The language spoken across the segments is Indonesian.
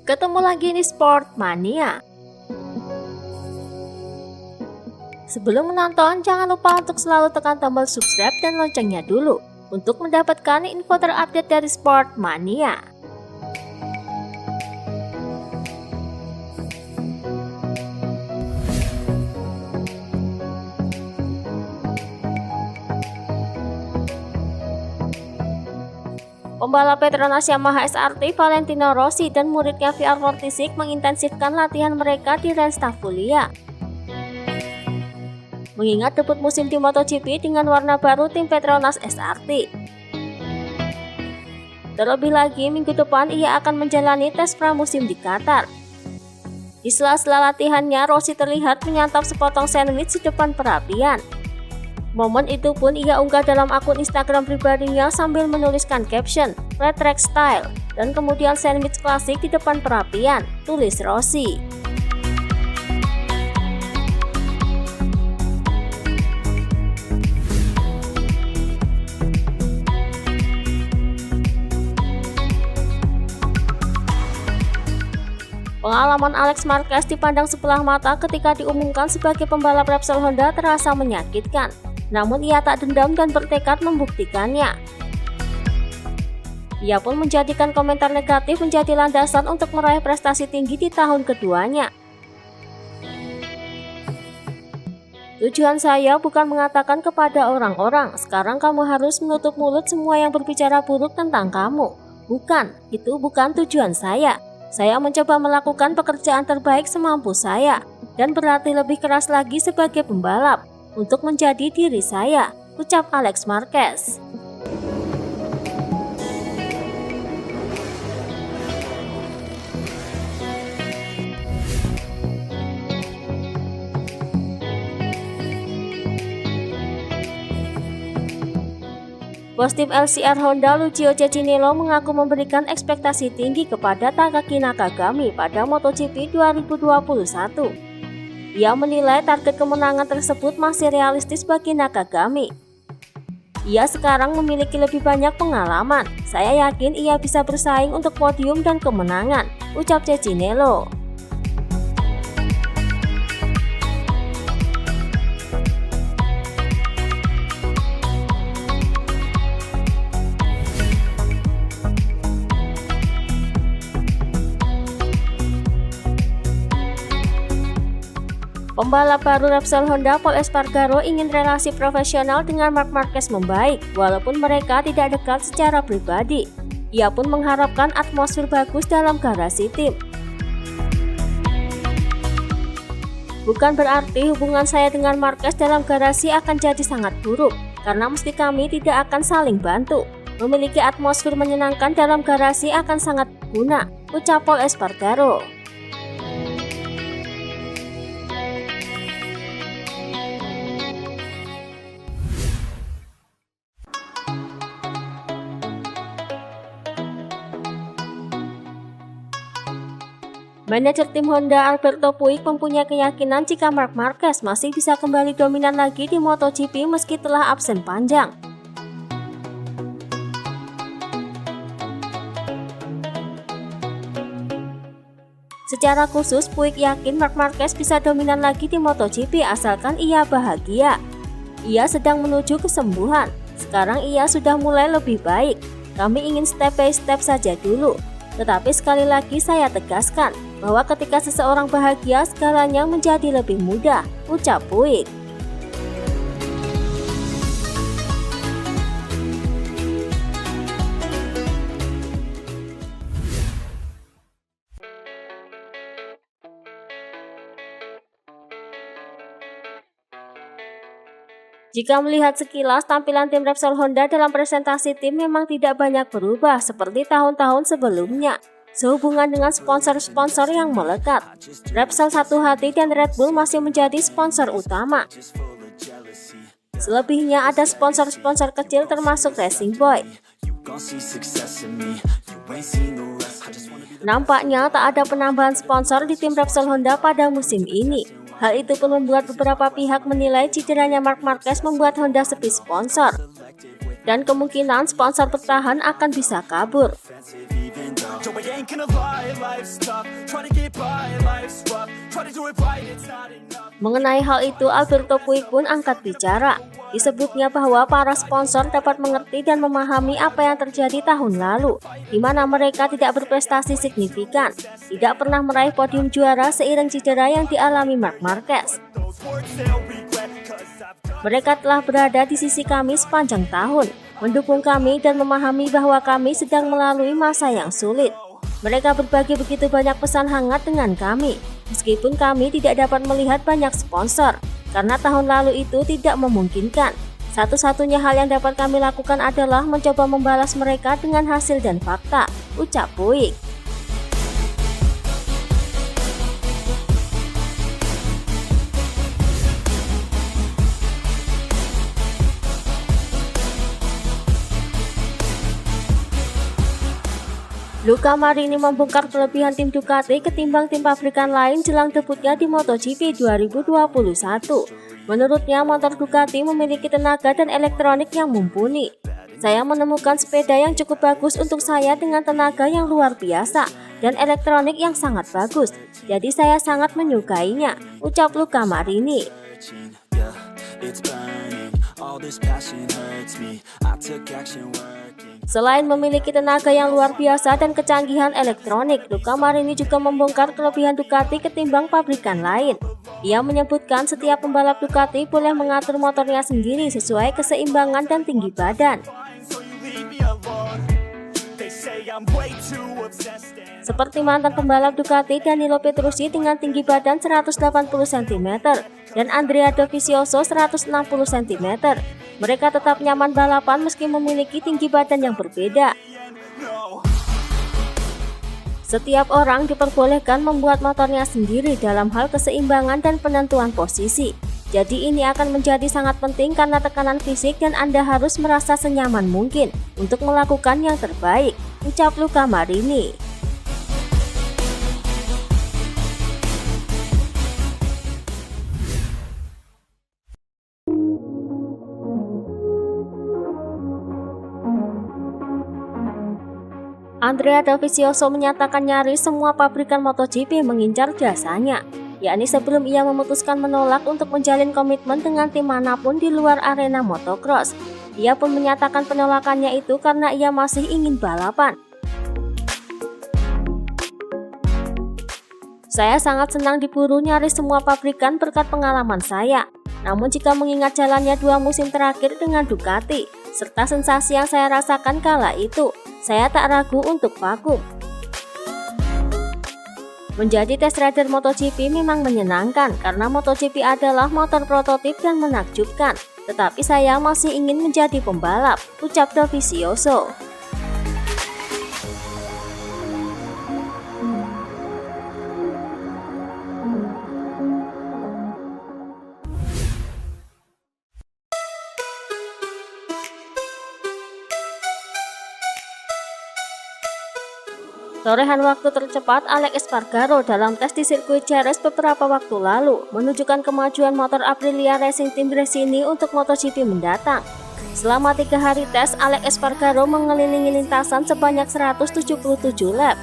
Ketemu lagi di Sport Mania. Sebelum menonton, jangan lupa untuk selalu tekan tombol subscribe dan loncengnya dulu untuk mendapatkan info terupdate dari Sport Mania. Pembalap Petronas Yamaha SRT Valentino Rossi dan muridnya VR46 mengintensifkan latihan mereka di Ranch Tavulia. Mengingat debut musim di MotoGP dengan warna baru tim Petronas SRT. Terlebih lagi, minggu depan ia akan menjalani tes pramusim di Qatar. Di sela-sela latihannya, Rossi terlihat menyantap sepotong sandwich di depan perapian. Momen itu pun ia unggah dalam akun Instagram pribadinya sambil menuliskan caption "Red Track Style" dan kemudian sandwich klasik di depan perapian, tulis Rossi. Pengalaman Alex Marquez dipandang sebelah mata ketika diumumkan sebagai pembalap Repsol Honda terasa menyakitkan. Namun ia tak dendam dan bertekad membuktikannya. Ia pun menjadikan komentar negatif menjadi landasan untuk meraih prestasi tinggi di tahun keduanya. Tujuan saya bukan mengatakan kepada orang-orang, sekarang kamu harus menutup mulut semua yang berbicara buruk tentang kamu. Bukan, itu bukan tujuan saya. Saya mencoba melakukan pekerjaan terbaik semampu saya dan berlatih lebih keras lagi sebagai pembalap untuk menjadi diri saya, ucap Alex Marquez. Bos tim LCR Honda Lucio Cecchinello mengaku memberikan ekspektasi tinggi kepada Takaki Nakagami pada MotoGP 2021. Ia menilai target kemenangan tersebut masih realistis bagi Nakagami. Ia sekarang memiliki lebih banyak pengalaman. Saya yakin ia bisa bersaing untuk podium dan kemenangan, ucap Cecchinello. Pembalap baru Repsol Honda Pol Espargaro ingin relasi profesional dengan Marc Marquez membaik, walaupun mereka tidak dekat secara pribadi. Ia pun mengharapkan atmosfer bagus dalam garasi tim. Bukan berarti hubungan saya dengan Marquez dalam garasi akan jadi sangat buruk, karena meski kami tidak akan saling bantu. Memiliki atmosfer menyenangkan dalam garasi akan sangat berguna, ucap Pol Espargaro. Manajer tim Honda Alberto Puig mempunyai keyakinan jika Marc Marquez masih bisa kembali dominan lagi di MotoGP meski telah absen panjang. Secara khusus, Puig yakin Marc Marquez bisa dominan lagi di MotoGP asalkan ia bahagia. Ia sedang menuju kesembuhan. Sekarang ia sudah mulai lebih baik. Kami ingin step by step saja dulu. Tetapi sekali lagi saya tegaskan bahwa ketika seseorang bahagia segalanya menjadi lebih mudah, ucap Puig. Jika melihat sekilas, tampilan tim Repsol Honda dalam presentasi tim memang tidak banyak berubah seperti tahun-tahun sebelumnya. Sehubungan dengan sponsor-sponsor yang melekat, Repsol Satu Hati dan Red Bull masih menjadi sponsor utama. Selebihnya ada sponsor-sponsor kecil termasuk Racing Boy. Nampaknya tak ada penambahan sponsor di tim Repsol Honda pada musim ini. Hal itu pun membuat beberapa pihak menilai cederanya Marc Marquez membuat Honda sepi sponsor. Dan kemungkinan sponsor bertahan akan bisa kabur. Mengenai hal itu, Alberto Puig pun angkat bicara. Disebutnya bahwa para sponsor dapat mengerti dan memahami apa yang terjadi tahun lalu, di mana mereka tidak berprestasi signifikan, tidak pernah meraih podium juara seiring cedera yang dialami Marc Marquez. Mereka telah berada di sisi kami sepanjang tahun, mendukung kami dan memahami bahwa kami sedang melalui masa yang sulit. Mereka berbagi begitu banyak pesan hangat dengan kami, meskipun kami tidak dapat melihat banyak sponsor, karena tahun lalu itu tidak memungkinkan. Satu-satunya hal yang dapat kami lakukan adalah mencoba membalas mereka dengan hasil dan fakta, ucap Puig. Luca Marini membongkar kelebihan tim Ducati ketimbang tim pabrikan lain jelang debutnya di MotoGP 2021. Menurutnya, motor Ducati memiliki tenaga dan elektronik yang mumpuni. Saya menemukan sepeda yang cukup bagus untuk saya dengan tenaga yang luar biasa dan elektronik yang sangat bagus. Jadi saya sangat menyukainya, ucap Luca Marini. Selain memiliki tenaga yang luar biasa dan kecanggihan elektronik, Luca Marini juga membongkar kelebihan Ducati ketimbang pabrikan lain. Ia menyebutkan setiap pembalap Ducati boleh mengatur motornya sendiri sesuai keseimbangan dan tinggi badan. Seperti mantan pembalap Ducati Danilo Petrucci dengan tinggi badan 180 cm dan Andrea Dovizioso 160 cm. Mereka tetap nyaman balapan meski memiliki tinggi badan yang berbeda. Setiap orang diperbolehkan membuat motornya sendiri dalam hal keseimbangan dan penentuan posisi. Jadi ini akan menjadi sangat penting karena tekanan fisik dan Anda harus merasa senyaman mungkin untuk melakukan yang terbaik, ucap Luca Marini. Andrea Dovizioso menyatakan nyaris semua pabrikan MotoGP mengincar jasanya, yakni sebelum ia memutuskan menolak untuk menjalin komitmen dengan tim manapun di luar arena motocross. Ia pun menyatakan penolakannya itu karena ia masih ingin balapan. Saya sangat senang diburu nyaris semua pabrikan berkat pengalaman saya. Namun jika mengingat jalannya 2 musim terakhir dengan Ducati, serta sensasi yang saya rasakan kala itu, saya tak ragu untuk vakum. Menjadi test rider MotoGP memang menyenangkan karena MotoGP adalah motor prototip dan menakjubkan. Tetapi saya masih ingin menjadi pembalap, ucap Dovizioso. Torehan waktu tercepat Alex Espargaro dalam tes di sirkuit Jerez beberapa waktu lalu menunjukkan kemajuan motor Aprilia Racing Team Gresini untuk MotoGP mendatang. Selama 3 hari tes, Alex Espargaro mengelilingi lintasan sebanyak 177 lap.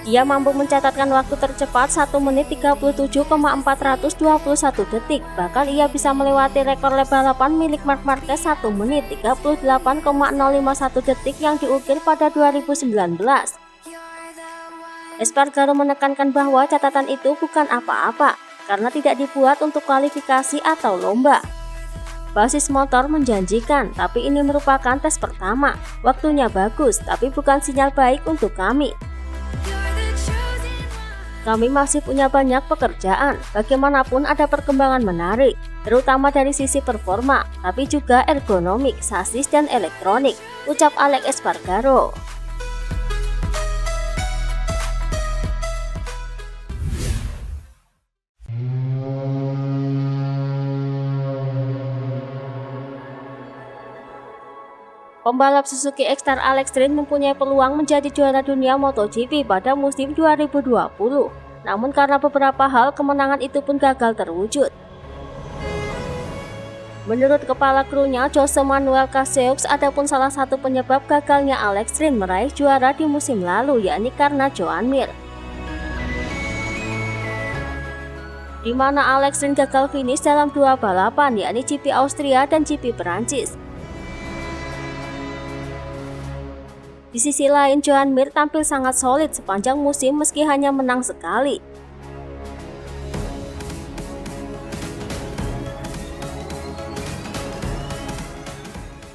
Ia mampu mencatatkan waktu tercepat 1 menit 37,421 detik. Bahkan ia bisa melewati rekor lap balapan milik Marc Marquez 1 menit 38,051 detik yang diukir pada 2019. Espargaro menekankan bahwa catatan itu bukan apa-apa karena tidak dibuat untuk kualifikasi atau lomba. Basis motor menjanjikan, tapi ini merupakan tes pertama. Waktunya bagus, tapi bukan sinyal baik untuk kami. Kami masih punya banyak pekerjaan, bagaimanapun ada perkembangan menarik, terutama dari sisi performa, tapi juga ergonomik, sasis, dan elektronik, ucap Alex Espargaro. Pembalap Suzuki X-Star Alex Rins mempunyai peluang menjadi juara dunia MotoGP pada musim 2020. Namun karena beberapa hal, kemenangan itu pun gagal terwujud. Menurut kepala krunya Jose Manuel Casillas, adapun salah satu penyebab gagalnya Alex Rins meraih juara di musim lalu yakni karena Joan Mir, di mana Alex Rins gagal finish dalam dua balapan yakni GP Austria dan GP Perancis. Di sisi lain, Joan Mir tampil sangat solid sepanjang musim meski hanya menang sekali.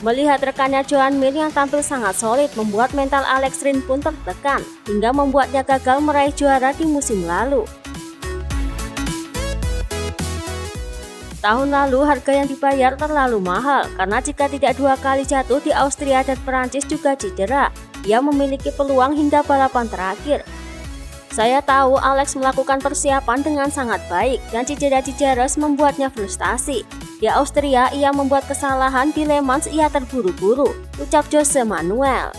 Melihat rekannya Joan Mir yang tampil sangat solid membuat mental Alex Rins pun tertekan hingga membuatnya gagal meraih juara di musim lalu. Tahun lalu harga yang dibayar terlalu mahal karena jika tidak dua kali jatuh di Austria dan Perancis juga cedera, ia memiliki peluang hingga balapan terakhir. Saya tahu Alex melakukan persiapan dengan sangat baik dan cedera-cedera membuatnya frustasi. Di Austria ia membuat kesalahan, di Le Mans ia terburu-buru, ucap Jose Manuel.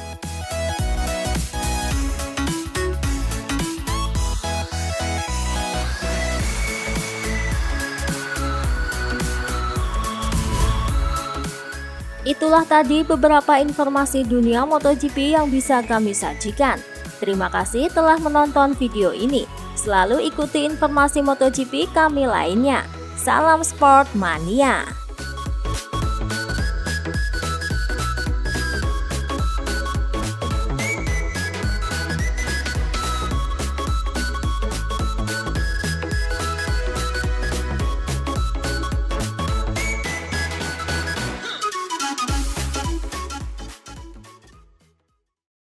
Itulah tadi beberapa informasi dunia MotoGP yang bisa kami sajikan. Terima kasih telah menonton video ini. Selalu ikuti informasi MotoGP kami lainnya. Salam Sport Mania.